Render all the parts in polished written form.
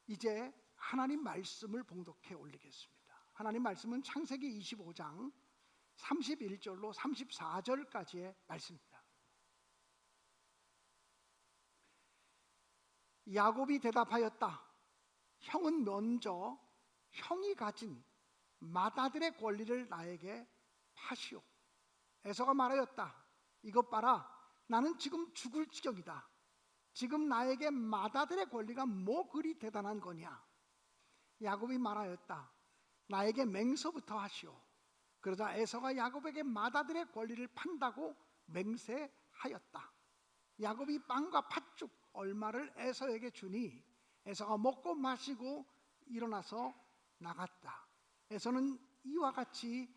이제 하나님 말씀을 봉독해 올리겠습니다. 하나님 말씀은 창세기 25장 31절로 34절까지의 말씀입니다. 야곱이 대답하였다. 형은 먼저 형이 가진 맏아들의 권리를 나에게 파시오. 에서가 말하였다. 이것 봐라. 나는 지금 죽을 지경이다. 지금 나에게 맏아들의 권리가 뭐 그리 대단한 거냐. 야곱이 말하였다. 나에게 맹세부터 하시오. 그러자 에서가 야곱에게 맏아들의 권리를 판다고 맹세하였다. 야곱이 빵과 팥죽 얼마를 에서에게 주니 에서가 먹고 마시고 일어나서 나갔다. 에서는 이와 같이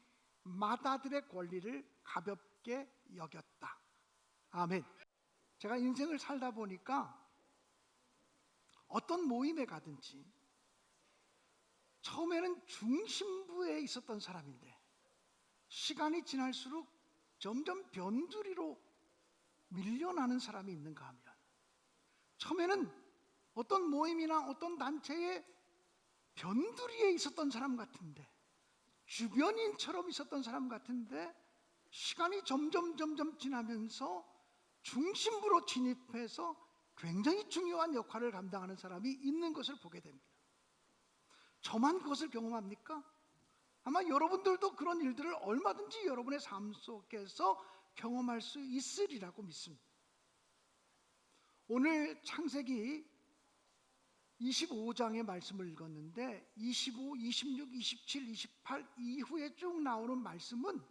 맏아들의 권리를 가볍게 여겼다. 아멘. 제가 인생을 살다 보니까 어떤 모임에 가든지 처음에는 중심부에 있었던 사람인데 시간이 지날수록 점점 변두리로 밀려나는 사람이 있는가 하면, 처음에는 어떤 모임이나 어떤 단체에 변두리에 있었던 사람 같은데, 주변인처럼 있었던 사람 같은데 시간이 점점 지나면서 중심부로 진입해서 굉장히 중요한 역할을 감당하는 사람이 있는 것을 보게 됩니다. 저만 그것을 경험합니까? 아마 여러분들도 그런 일들을 얼마든지 여러분의 삶 속에서 경험할 수 있으리라고 믿습니다. 오늘 창세기 25장의 말씀을 읽었는데 25, 26, 27, 28 이후에 쭉 나오는 말씀은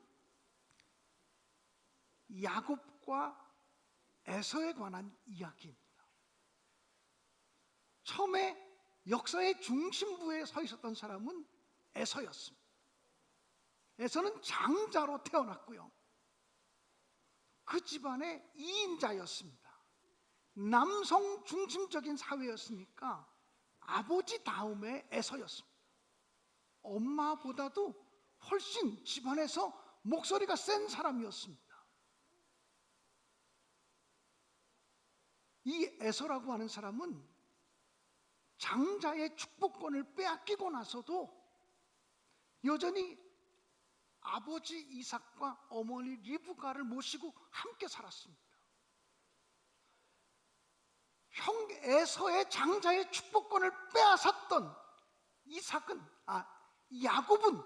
야곱과 에서에 관한 이야기입니다. 처음에 역사의 중심부에 서 있었던 사람은 에서였습니다. 에서는 장자로 태어났고요. 그 집안의 2인자였습니다. 남성 중심적인 사회였으니까 아버지 다음에 에서였습니다. 엄마보다도 훨씬 집안에서 목소리가 센 사람이었습니다. 이 에서라고 하는 사람은 장자의 축복권을 빼앗기고 나서도 여전히 아버지 이삭과 어머니 리브가를 모시고 함께 살았습니다. 형 에서의 장자의 축복권을 빼앗았던 야곱은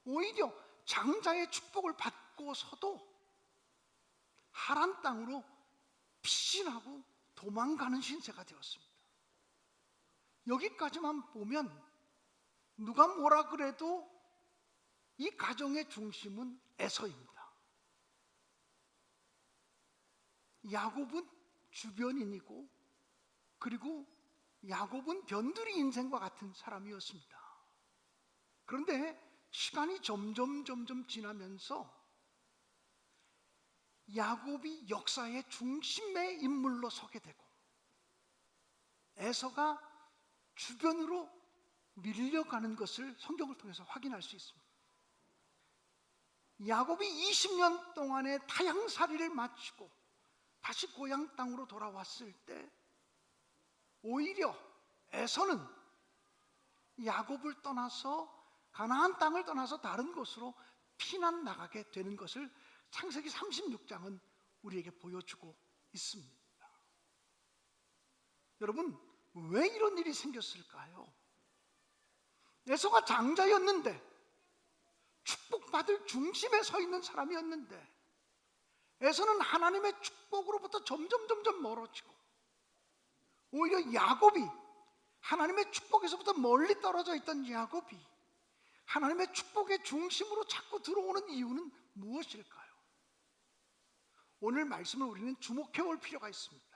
오히려 장자의 축복을 받고서도 하란 땅으로 피신하고 도망가는 신세가 되었습니다. 여기까지만 보면 누가 뭐라 그래도 이 가정의 중심은 에서입니다. 야곱은 주변인이고, 그리고 야곱은 변두리 인생과 같은 사람이었습니다. 그런데 시간이 점점 지나면서 야곱이 역사의 중심의 인물로 서게 되고 에서가 주변으로 밀려가는 것을 성경을 통해서 확인할 수 있습니다. 야곱이 20년 동안의 타향살이를 마치고 다시 고향 땅으로 돌아왔을 때 오히려 에서는 야곱을 떠나서 가나안 땅을 떠나서 다른 곳으로 피난 나가게 되는 것을 창세기 36장은 우리에게 보여주고 있습니다. 여러분, 왜 이런 일이 생겼을까요? 에서가 장자였는데, 축복받을 중심에 서 있는 사람이었는데, 에서는 하나님의 축복으로부터 점점 멀어지고, 오히려 야곱이 하나님의 축복에서부터 멀리 떨어져 있던 야곱이 하나님의 축복의 중심으로 자꾸 들어오는 이유는 무엇일까요? 오늘 말씀을 우리는 주목해 볼 필요가 있습니다.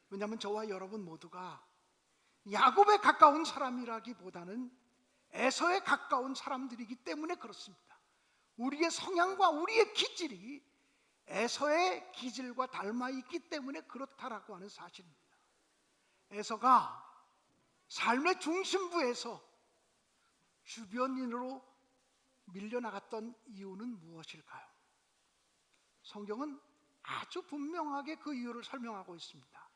왜냐하면 저와 여러분 모두가 야곱에 가까운 사람이라기보다는 에서에 가까운 사람들이기 때문에 그렇습니다. 우리의 성향과 우리의 기질이 에서의 기질과 닮아 있기 때문에 그렇다라고 하는 사실입니다. 에서가 삶의 중심부에서 주변인으로 밀려나갔던 이유는 무엇일까요? 성경은 아주 분명하게 그 이유를 설명하고 있습니다.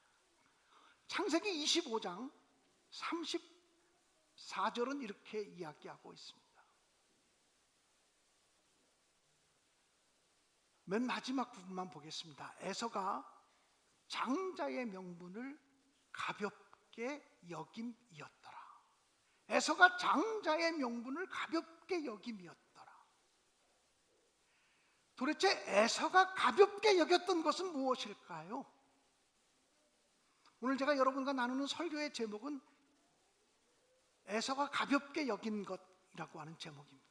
창세기 25장 34절은 이렇게 이야기하고 있습니다. 맨 마지막 부분만 보겠습니다. 에서가 장자의 명분을 가볍게 여김이었더라. 에서가 장자의 명분을 가볍게 여김이었더라. 도대체 에서가 가볍게 여겼던 것은 무엇일까요? 오늘 제가 여러분과 나누는 설교의 제목은 에서가 가볍게 여긴 것이라고 하는 제목입니다.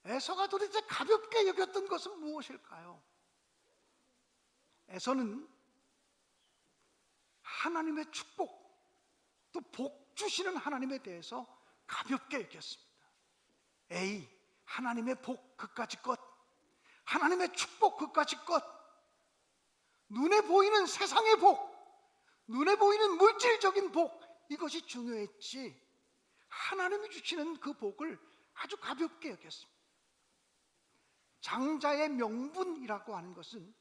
에서가 도대체 가볍게 여겼던 것은 무엇일까요? 에서는 하나님의 축복, 또 복 주시는 하나님에 대해서 가볍게 여겼습니다. 에이, 하나님의 복 그까짓 것, 하나님의 축복 그까짓 것, 눈에 보이는 세상의 복, 눈에 보이는 물질적인 복, 이것이 중요했지 하나님이 주시는 그 복을 아주 가볍게 여겼습니다. 장자의 명분이라고 하는 것은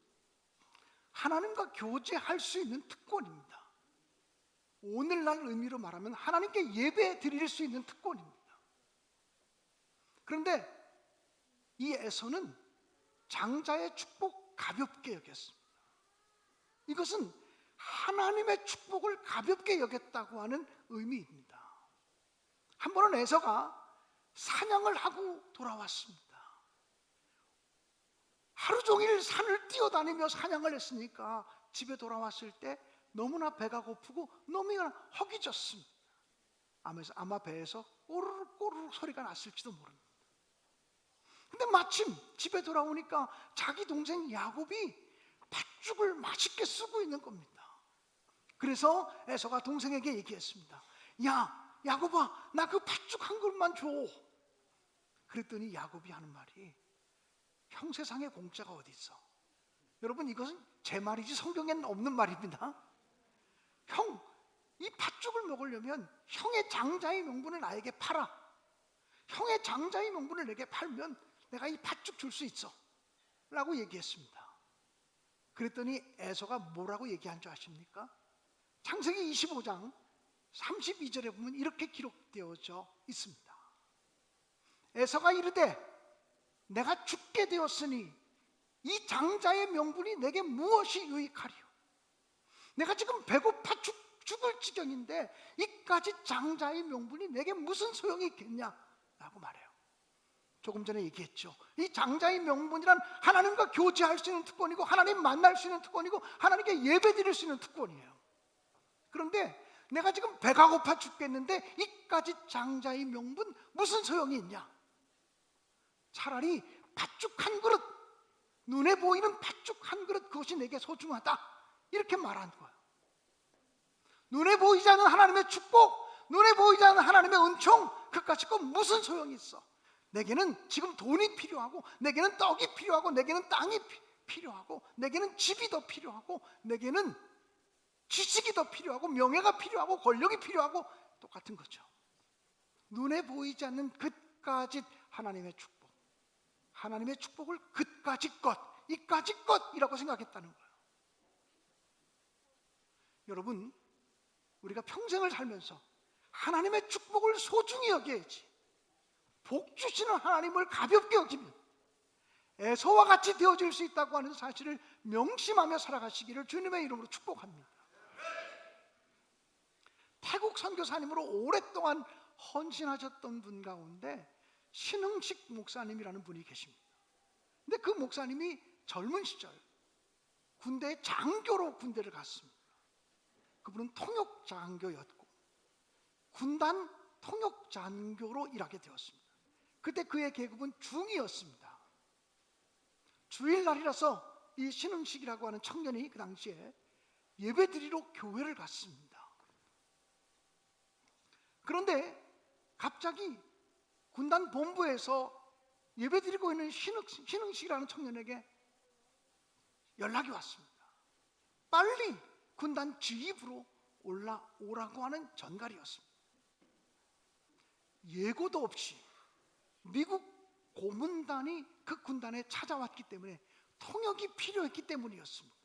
하나님과 교제할 수 있는 특권입니다. 오늘날 의미로 말하면 하나님께 예배 드릴 수 있는 특권입니다. 그런데 이 에서는 장자의 축복 가볍게 여겼습니다. 이것은 하나님의 축복을 가볍게 여겼다고 하는 의미입니다. 한 번은 에서가 사냥을 하고 돌아왔습니다. 하루 종일 산을 뛰어다니며 사냥을 했으니까 집에 돌아왔을 때 너무나 배가 고프고 너무나 허기졌습니다. 아마 배에서 꼬르륵 꼬르륵 소리가 났을지도 모릅니다. 근데 마침 집에 돌아오니까 자기 동생 야곱이 팥죽을 맛있게 쓰고 있는 겁니다. 그래서 에서가 동생에게 얘기했습니다. 야, 야곱아, 나 그 팥죽 한 그릇만 줘. 그랬더니 야곱이 하는 말이, 형, 세상에 공짜가 어디 있어? 여러분, 이것은 제 말이지 성경에는 없는 말입니다. 형, 이 팥죽을 먹으려면 형의 장자의 명분을 나에게 팔아. 형의 장자의 명분을 내게 팔면 내가 이 팥죽 줄 수 있어 라고 얘기했습니다. 그랬더니 에서가 뭐라고 얘기한 줄 아십니까? 창세기 25장 32절에 보면 이렇게 기록되어져 있습니다. 에서가 이르되 내가 죽게 되었으니 이 장자의 명분이 내게 무엇이 유익하리요? 내가 지금 배고파 죽을 지경인데 이까지 장자의 명분이 내게 무슨 소용이 있겠냐? 라고 말해요. 조금 전에 얘기했죠. 이 장자의 명분이란 하나님과 교제할 수 있는 특권이고 하나님 만날 수 있는 특권이고 하나님께 예배 드릴 수 있는 특권이에요. 그런데 내가 지금 배가 고파 죽겠는데 이까지 장자의 명분 무슨 소용이 있냐? 차라리 팥죽 한 그릇, 눈에 보이는 팥죽 한 그릇, 그것이 내게 소중하다, 이렇게 말한 거예요. 눈에 보이지 않는 하나님의 축복, 눈에 보이지 않는 하나님의 은총, 그까짓 건 무슨 소용이 있어? 내게는 지금 돈이 필요하고, 내게는 떡이 필요하고, 내게는 땅이 필요하고, 내게는 집이 더 필요하고, 내게는 지식이 더 필요하고, 명예가 필요하고, 권력이 필요하고, 똑같은 거죠. 눈에 보이지 않는 그까짓 하나님의 축복, 하나님의 축복을 그까짓 것, 이까짓 것이라고 생각했다는 거예요. 여러분, 우리가 평생을 살면서 하나님의 축복을 소중히 여겨야지, 복 주시는 하나님을 가볍게 여기면 에서와 같이 되어질 수 있다고 하는 사실을 명심하며 살아가시기를 주님의 이름으로 축복합니다. 태국 선교사님으로 오랫동안 헌신하셨던 분 가운데 신흥식 목사님이라는 분이 계십니다. 근데 그 목사님이 젊은 시절 군대에 장교로 군대를 갔습니다. 그분은 통역장교였고 군단 통역장교로 일하게 되었습니다. 그때 그의 계급은 중이었습니다. 주일날이라서 이 신흥식이라고 하는 청년이 그 당시에 예배드리러 교회를 갔습니다. 그런데 갑자기 군단 본부에서 예배드리고 있는 신흥식이라는 청년에게 연락이 왔습니다. 빨리 군단 지휘부로 올라오라고 하는 전갈이었습니다. 예고도 없이 미국 고문단이 그 군단에 찾아왔기 때문에 통역이 필요했기 때문이었습니다.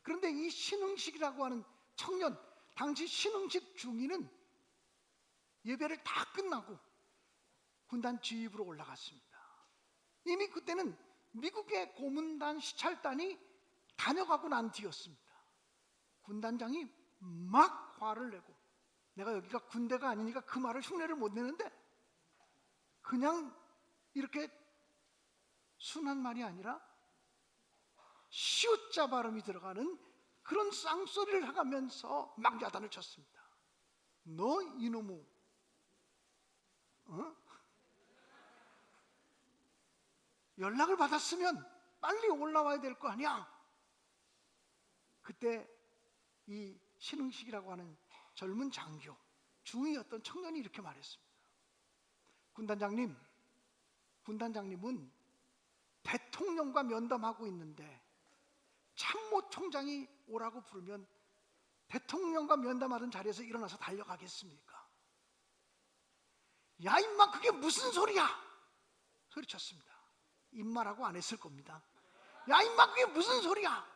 그런데 이 신흥식이라고 하는 청년, 당시 신흥식 중위는 예배를 다 끝나고 군단 지휘부로 올라갔습니다. 이미 그때는 미국의 고문단 시찰단이 다녀가고 난 뒤였습니다. 군단장이 막 화를 내고, 내가 여기가 군대가 아니니까 그 말을 흉내를 못 내는데, 그냥 이렇게 순한 말이 아니라 시옷자 발음이 들어가는 그런 쌍소리를 하면서 막 야단을 쳤습니다. 너 이놈의 연락을 받았으면 빨리 올라와야 될 거 아니야. 그때 이 신흥식이라고 하는 젊은 장교, 중위였던 청년이 이렇게 말했습니다. 군단장님은 대통령과 면담하고 있는데 참모총장이 오라고 부르면 대통령과 면담하던 자리에서 일어나서 달려가겠습니까? 야 임마, 그게 무슨 소리야? 소리쳤습니다. 입말하고 안 했을 겁니다. 야 임마, 그게 무슨 소리야?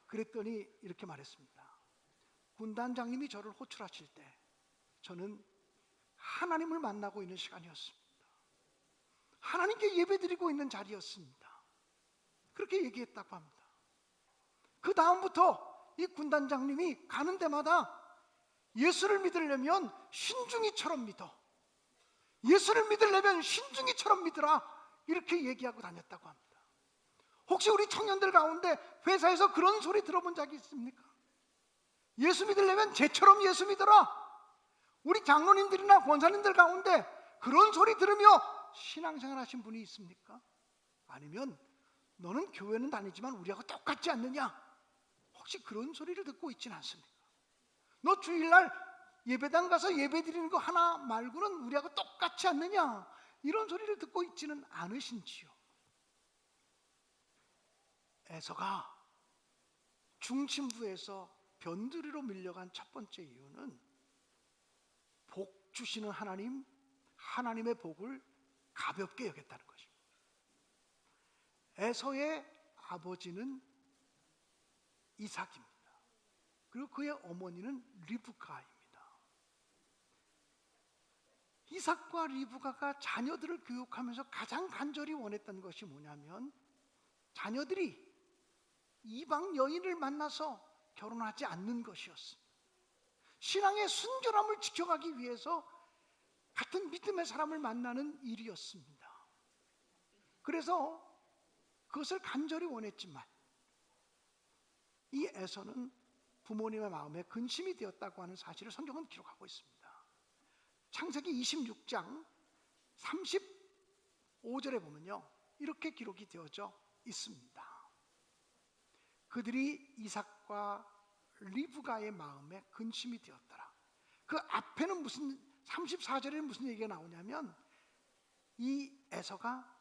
그랬더니 이렇게 말했습니다. 군단장님이 저를 호출하실 때 저는 하나님을 만나고 있는 시간이었습니다. 하나님께 예배드리고 있는 자리였습니다. 그렇게 얘기했다고 합니다. 그 다음부터 이 군단장님이 가는 데마다 예수를 믿으려면 신중이처럼 믿어, 예수를 믿으려면 신중이처럼 믿으라, 이렇게 얘기하고 다녔다고 합니다. 혹시 우리 청년들 가운데 회사에서 그런 소리 들어본 적이 있습니까? 예수 믿으려면 쟤처럼 예수 믿어라. 우리 장로님들이나 권사님들 가운데 그런 소리 들으며 신앙생활 하신 분이 있습니까? 아니면 너는 교회는 다니지만 우리하고 똑같지 않느냐? 혹시 그런 소리를 듣고 있지는 않습니까? 너 주일날 예배당 가서 예배 드리는 거 하나 말고는 우리하고 똑같지 않느냐? 이런 소리를 듣고 있지는 않으신지요? 에서가 중심부에서 변두리로 밀려간 첫 번째 이유는 복 주시는 하나님, 하나님의 복을 가볍게 여겼다는 것입니다. 에서의 아버지는 이삭입니다. 그리고 그의 어머니는 리브가입니다. 이삭과 리브가가 자녀들을 교육하면서 가장 간절히 원했던 것이 뭐냐면, 자녀들이 이방 여인을 만나서 결혼하지 않는 것이었습니다. 신앙의 순결함을 지켜가기 위해서 같은 믿음의 사람을 만나는 일이었습니다. 그래서 그것을 간절히 원했지만 이 에서는 부모님의 마음에 근심이 되었다고 하는 사실을 성경은 기록하고 있습니다. 창세기 26장 35절에 보면요, 이렇게 기록이 되어져 있습니다. 그들이 이삭과 리브가의 마음에 근심이 되었더라. 그 앞에는 34절에는 무슨 얘기가 나오냐면, 이 에서가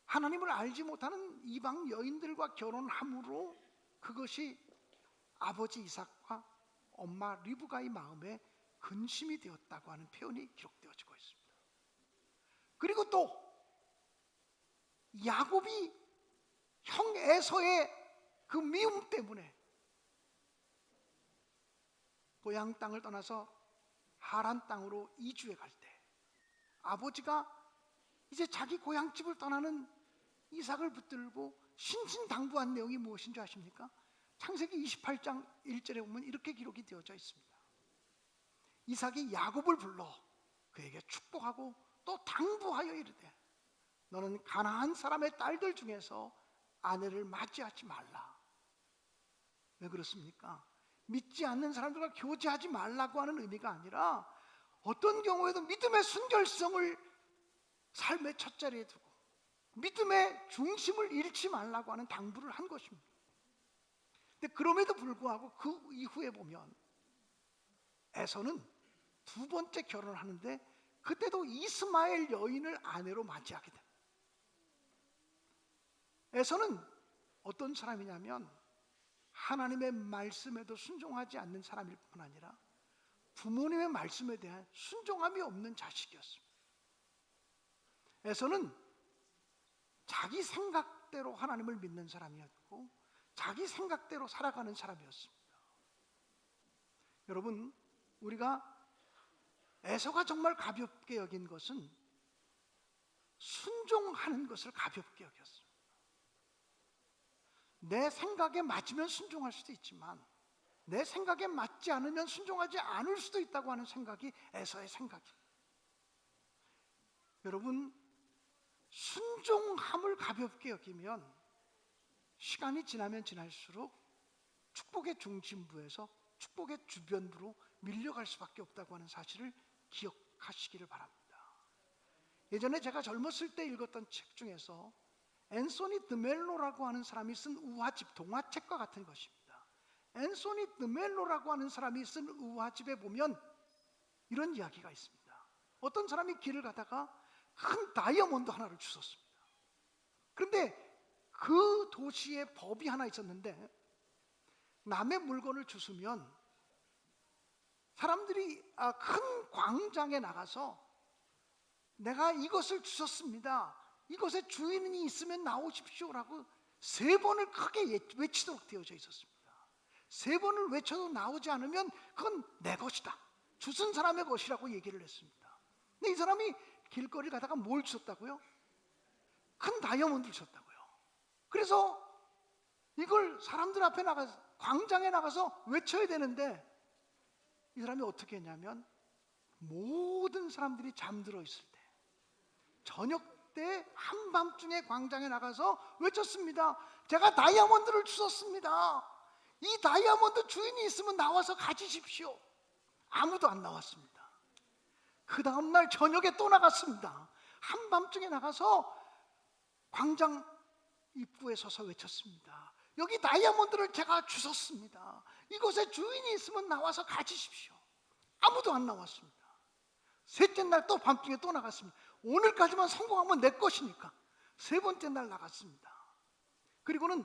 하나님을 알지 못하는 이방 여인들과 결혼함으로 그것이 아버지 이삭과 엄마 리브가의 마음에 근심이 되었다고 하는 표현이 기록되어지고 있습니다. 그리고 또 야곱이 형 에서의 그 미움 때문에 고향 땅을 떠나서 하란 땅으로 이주해 갈 때 아버지가 이제 자기 고향집을 떠나는 이삭을 붙들고 신신당부한 내용이 무엇인 줄 아십니까? 창세기 28장 1절에 보면 이렇게 기록이 되어져 있습니다. 이삭이 야곱을 불러 그에게 축복하고 또 당부하여 이르되, 너는 가나안 사람의 딸들 중에서 아내를 맞이하지 말라. 왜 그렇습니까? 믿지 않는 사람들과 교제하지 말라고 하는 의미가 아니라 어떤 경우에도 믿음의 순결성을 삶의 첫 자리에 두고 믿음의 중심을 잃지 말라고 하는 당부를 한 것입니다. 근데 그럼에도 불구하고 그 이후에 보면 에서는 두 번째 결혼을 하는데 그때도 이스마엘 여인을 아내로 맞이하게 됩니다. 에서는 어떤 사람이냐면 하나님의 말씀에도 순종하지 않는 사람일 뿐 아니라 부모님의 말씀에 대한 순종함이 없는 자식이었습니다. 에서는 자기 생각대로 하나님을 믿는 사람이었고 자기 생각대로 살아가는 사람이었습니다. 여러분, 우리가 에서가 정말 가볍게 여긴 것은 순종하는 것을 가볍게 여겼습니다. 내 생각에 맞으면 순종할 수도 있지만 내 생각에 맞지 않으면 순종하지 않을 수도 있다고 하는 생각이 에서의 생각입니다. 여러분, 순종함을 가볍게 여기면 시간이 지나면 지날수록 축복의 중심부에서 축복의 주변부로 밀려갈 수밖에 없다고 하는 사실을 기억하시기를 바랍니다. 예전에 제가 젊었을 때 읽었던 책 중에서 앤소니 드멜로라고 하는 사람이 쓴 우화집, 동화책과 같은 것입니다. 앤소니 드멜로라고 하는 사람이 쓴 우화집에 보면 이런 이야기가 있습니다. 어떤 사람이 길을 가다가 큰 다이아몬드 하나를 주웠습니다. 그런데 그 도시에 법이 하나 있었는데 남의 물건을 주우면 사람들이 큰 광장에 나가서 내가 이것을 주웠습니다, 이것의 주인이 있으면 나오십시오라고 3번을 크게 외치도록 되어져 있었습니다. 3번을 외쳐도 나오지 않으면 그건 내 것이다, 주운 사람의 것이라고 얘기를 했습니다. 근데 이 사람이 길거리 가다가 뭘 주웠다고요? 큰 다이아몬드를 주웠다고요. 그래서 이걸 사람들 앞에 나가서 광장에 나가서 외쳐야 되는데 이 사람이 어떻게 했냐면 모든 사람들이 잠들어 있을 때 저녁 때 한밤중에 광장에 나가서 외쳤습니다. 제가 다이아몬드를 주웠습니다. 이 다이아몬드 주인이 있으면 나와서 가지십시오. 아무도 안 나왔습니다. 그 다음날 저녁에 또 나갔습니다. 한밤중에 나가서 광장 입구에 서서 외쳤습니다. 여기 다이아몬드를 제가 주웠습니다. 이곳에 주인이 있으면 나와서 가지십시오. 아무도 안 나왔습니다. 셋째 날 또 밤중에 또 나갔습니다. 오늘까지만 성공하면 내 것이니까 3번째 날 나갔습니다. 그리고는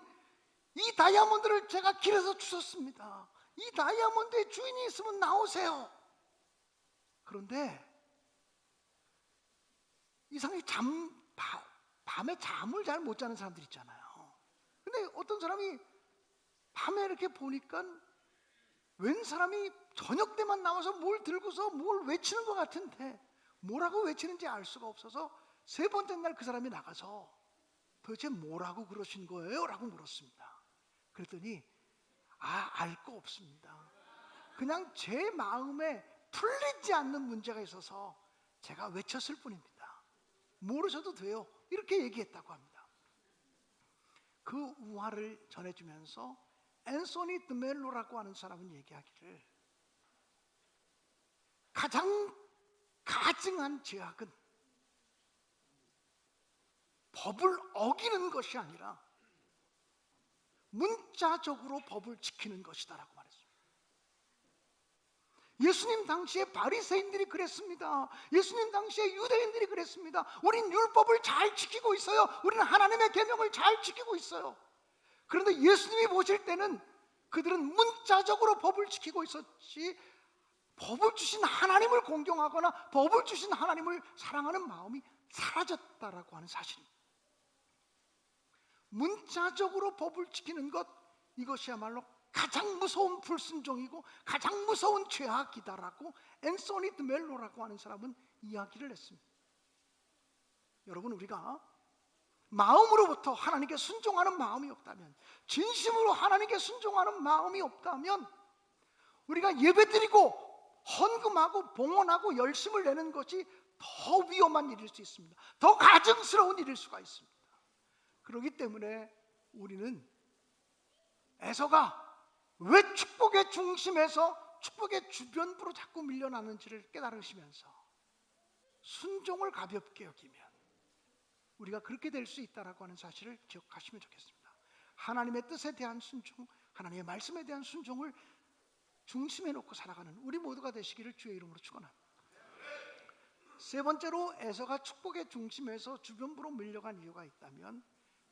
이 다이아몬드를 제가 길에서 주웠습니다. 이 다이아몬드의 주인이 있으면 나오세요. 그런데 이상하게 밤에 잠을 잘 못 자는 사람들 있잖아요. 근데 어떤 사람이 밤에 이렇게 보니까 웬 사람이 저녁 때만 나와서 뭘 들고서 뭘 외치는 것 같은데 뭐라고 외치는지 알 수가 없어서 3번째 날 그 사람이 나가서 도대체 뭐라고 그러신 거예요? 라고 물었습니다. 그랬더니 알 거 없습니다. 그냥 제 마음에 풀리지 않는 문제가 있어서 제가 외쳤을 뿐입니다. 모르셔도 돼요. 이렇게 얘기했다고 합니다. 그 우화를 전해주면서 앤소니 드멜로라고 하는 사람은 얘기하기를 가장 가증한 죄악은 법을 어기는 것이 아니라 문자적으로 법을 지키는 것이다라고 말했습니다. 예수님 당시에 바리새인들이 그랬습니다. 예수님 당시에 유대인들이 그랬습니다. 우린 율법을 잘 지키고 있어요. 우리는 하나님의 계명을 잘 지키고 있어요. 그런데 예수님이 보실 때는 그들은 문자적으로 법을 지키고 있었지 법을 주신 하나님을 공경하거나 법을 주신 하나님을 사랑하는 마음이 사라졌다라고 하는 사실입니다. 문자적으로 법을 지키는 것, 이것이야말로 가장 무서운 불순종이고 가장 무서운 죄악이다라고 앤소니 드멜로라고 하는 사람은 이야기를 했습니다. 여러분, 우리가 마음으로부터 하나님께 순종하는 마음이 없다면, 진심으로 하나님께 순종하는 마음이 없다면 우리가 예배드리고 헌금하고 봉헌하고 열심을 내는 것이 더 위험한 일일 수 있습니다. 더 가증스러운 일일 수가 있습니다. 그렇기 때문에 우리는 에서가 왜 축복의 중심에서 축복의 주변부로 자꾸 밀려나는지를 깨달으시면서 순종을 가볍게 여기면 우리가 그렇게 될 수 있다라고 하는 사실을 기억하시면 좋겠습니다. 하나님의 뜻에 대한 순종, 하나님의 말씀에 대한 순종을 중심에 놓고 살아가는 우리 모두가 되시기를 주의 이름으로 축원합니다. 3번째로 에서가 축복의 중심에서 주변부로 밀려간 이유가 있다면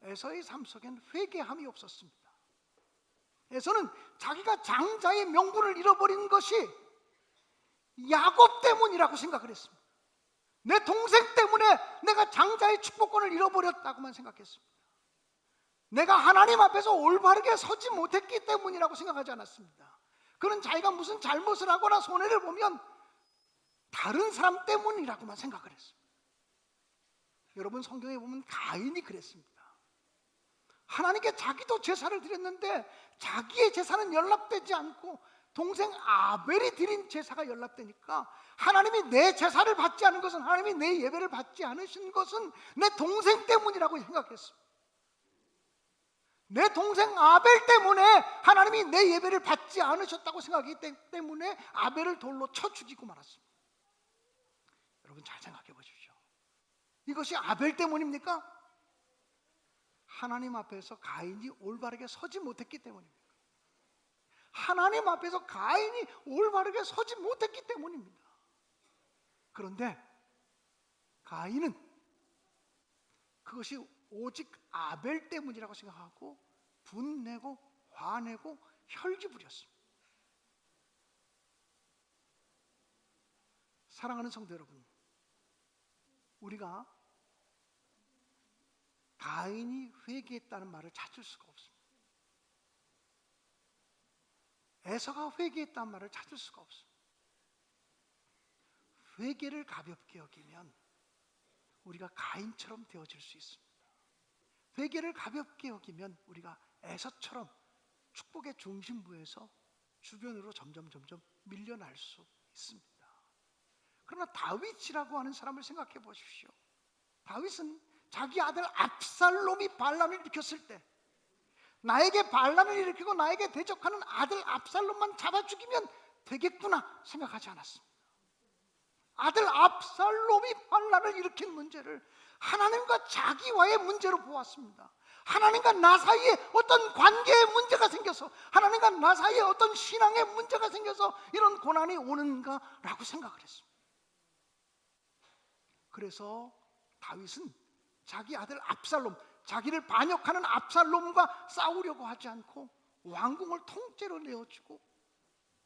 에서의 삶 속엔 회개함이 없었습니다. 에서는 자기가 장자의 명분을 잃어버린 것이 야곱 때문이라고 생각을 했습니다. 내 동생 때문에 내가 장자의 축복권을 잃어버렸다고만 생각했습니다. 내가 하나님 앞에서 올바르게 서지 못했기 때문이라고 생각하지 않았습니다. 그는 자기가 무슨 잘못을 하거나 손해를 보면 다른 사람 때문이라고만 생각을 했습니다. 여러분, 성경에 보면 가인이 그랬습니다. 하나님께 자기도 제사를 드렸는데 자기의 제사는 연락되지 않고 동생 아벨이 드린 제사가 연락되니까 하나님이 내 제사를 받지 않은 것은, 하나님이 내 예배를 받지 않으신 것은 내 동생 때문이라고 생각했습니다. 내 동생 아벨 때문에 하나님이 내 예배를 받지 않으셨다고 생각하기 때문에 아벨을 돌로 쳐 죽이고 말았습니다. 여러분, 잘 생각해 보십시오. 이것이 아벨 때문입니까? 하나님 앞에서 가인이 올바르게 서지 못했기 때문입니다. 하나님 앞에서 가인이 올바르게 서지 못했기 때문입니다. 그런데 가인은 그것이 오직 아벨 때문이라고 생각하고 분내고 화내고 혈기 부렸습니다. 사랑하는 성도 여러분, 우리가 가인이 회개했다는 말을 찾을 수가 없습니다. 에서가 회개했다는 말을 찾을 수가 없습니다. 회개를 가볍게 여기면 우리가 가인처럼 되어질 수 있습니다. 회개를 가볍게 여기면 우리가 에서처럼 축복의 중심부에서 주변으로 점점 밀려날 수 있습니다. 그러나 다윗이라고 하는 사람을 생각해 보십시오. 다윗은 자기 아들 압살롬이 반란을 일으켰을 때 나에게 반란을 일으키고 나에게 대적하는 아들 압살롬만 잡아 죽이면 되겠구나 생각하지 않았습니다. 아들 압살롬이 반란을 일으킨 문제를 하나님과 자기와의 문제로 보았습니다. 하나님과 나 사이에 어떤 관계의 문제가 생겨서, 하나님과 나 사이에 어떤 신앙의 문제가 생겨서 이런 고난이 오는가라고 생각을 했습니다. 그래서 다윗은 자기 아들 압살롬, 자기를 반역하는 압살롬과 싸우려고 하지 않고 왕궁을 통째로 내어주고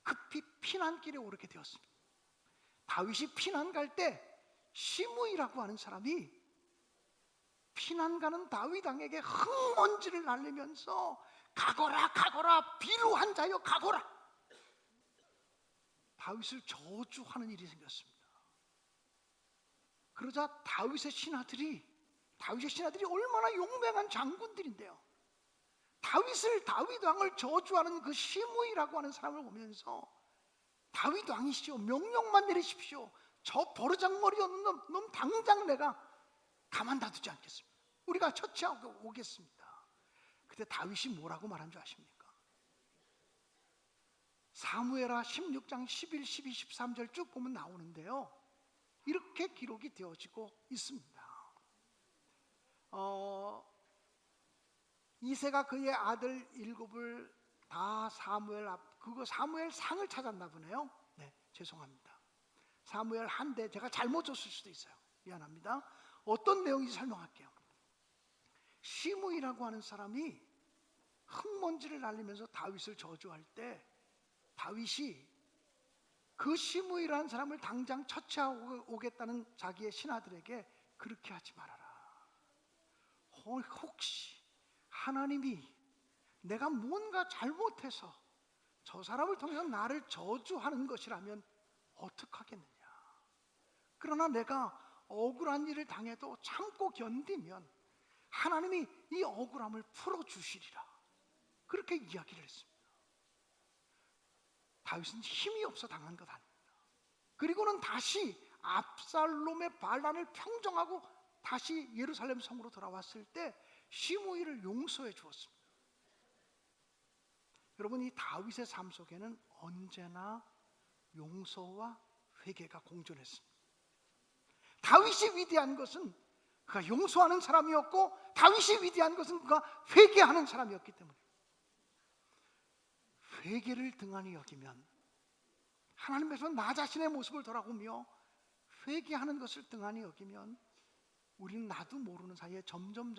급히 피난길에 오르게 되었습니다. 다윗이 피난 갈 때 시므이라고 하는 사람이 피난 가는 다윗 왕에게 흙먼지를 날리면서 가거라 가거라 비루한 자여 가거라, 다윗을 저주하는 일이 생겼습니다. 그러자 다윗의 신하들이 얼마나 용맹한 장군들인데요, 다윗 왕을 저주하는 그 시므이라고 하는 사람을 보면서 다윗 왕이시오, 명령만 내리십시오, 저 버르장머리 없는 놈 당장 내가 가만 놔두지 않겠습니다. 우리가 처치하고 오겠습니다. 그때 다윗이 뭐라고 말한 줄 아십니까? 사무엘하 16장 11, 12, 13절 쭉 보면 나오는데요, 이렇게 기록이 되어지고 있습니다. 이새가 그의 아들 7을 다 사무엘 상을 찾았나 보네요. 네, 죄송합니다. 사무엘 한데 제가 잘못 줬을 수도 있어요. 미안합니다. 어떤 내용인지 설명할게요. 시므이라고 하는 사람이 흙먼지를 날리면서 다윗을 저주할 때 다윗이 그 시므이라는 사람을 당장 처치하고 오겠다는 자기의 신하들에게 그렇게 하지 말아라. 혹시 하나님이 내가 뭔가 잘못해서 저 사람을 통해서 나를 저주하는 것이라면 어떡하겠느냐. 그러나 내가 억울한 일을 당해도 참고 견디면 하나님이 이 억울함을 풀어주시리라. 그렇게 이야기를 했습니다. 다윗은 힘이 없어 당한 것 아닙니다. 그리고는 다시 압살롬의 반란을 평정하고 다시 예루살렘 성으로 돌아왔을 때 시므이를 용서해 주었습니다. 여러분, 이 다윗의 삶 속에는 언제나 용서와 회개가 공존했습니다. 다윗이 위대한 것은 그가 용서하는 사람이었고, 다윗이 위대한 것은 그가 회개하는 사람이었기 때문입니다. 회개를 등한히 여기면, 하나님께서 나 자신의 모습을 돌아보며 회개하는 것을 등한히 여기면 우리는 나도 모르는 사이에 점점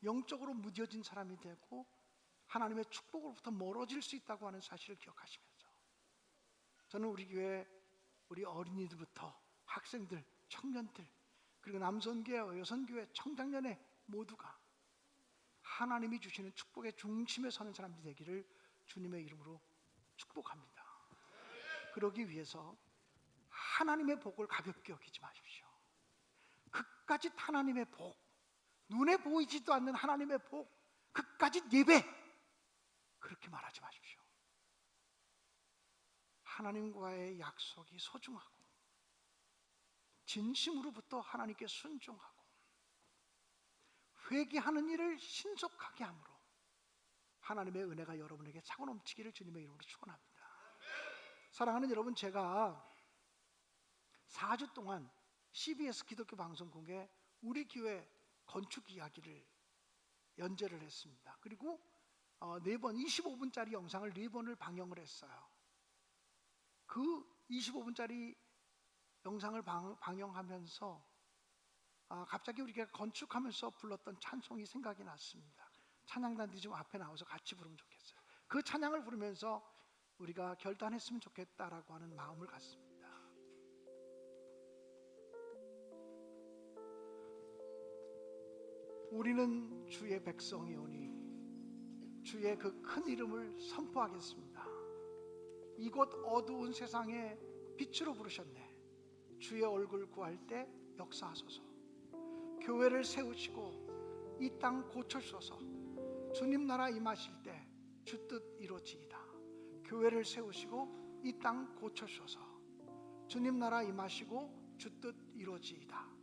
영적으로 무뎌진 사람이 되고 하나님의 축복으로부터 멀어질 수 있다고 하는 사실을 기억하시면서, 저는 우리 교회 우리 어린이들부터 학생들, 청년들, 그리고 남선교회, 여선교회, 청장년회 모두가 하나님이 주시는 축복의 중심에 서는 사람들이 되기를 주님의 이름으로 축복합니다. 그러기 위해서 하나님의 복을 가볍게 여기지 마십시오. 그까짓 하나님의 복, 눈에 보이지도 않는 하나님의 복, 그까짓 예배, 그렇게 말하지 마십시오. 하나님과의 약속이 소중하고 진심으로부터 하나님께 순종하고 회개하는 일을 신속하게 함으로 하나님의 은혜가 여러분에게 차고 넘치기를 주님의 이름으로 축원합니다. 사랑하는 여러분, 제가 4주 동안 CBS 기독교 방송국에 우리 교회 건축 이야기를 연재를 했습니다. 그리고 4번 25분짜리 영상을 4번을 방영을 했어요. 그 25분짜리 영상을 방영하면서 갑자기 우리가 건축하면서 불렀던 찬송이 생각이 났습니다. 찬양단들이 좀 앞에 나와서 같이 부르면 좋겠어요. 그 찬양을 부르면서 우리가 결단했으면 좋겠다라고 하는 마음을 갖습니다. 우리는 주의 백성이오니 주의 그 큰 이름을 선포하겠습니다. 이곳 어두운 세상에 빛으로 부르셨네. 주의 얼굴 구할 때 역사하소서. 교회를 세우시고 이 땅 고쳐주소서. 주님 나라 임하실 때 주 뜻 이루어지이다. 교회를 세우시고 이 땅 고쳐주소서. 주님 나라 임하시고 주 뜻 이루어지이다.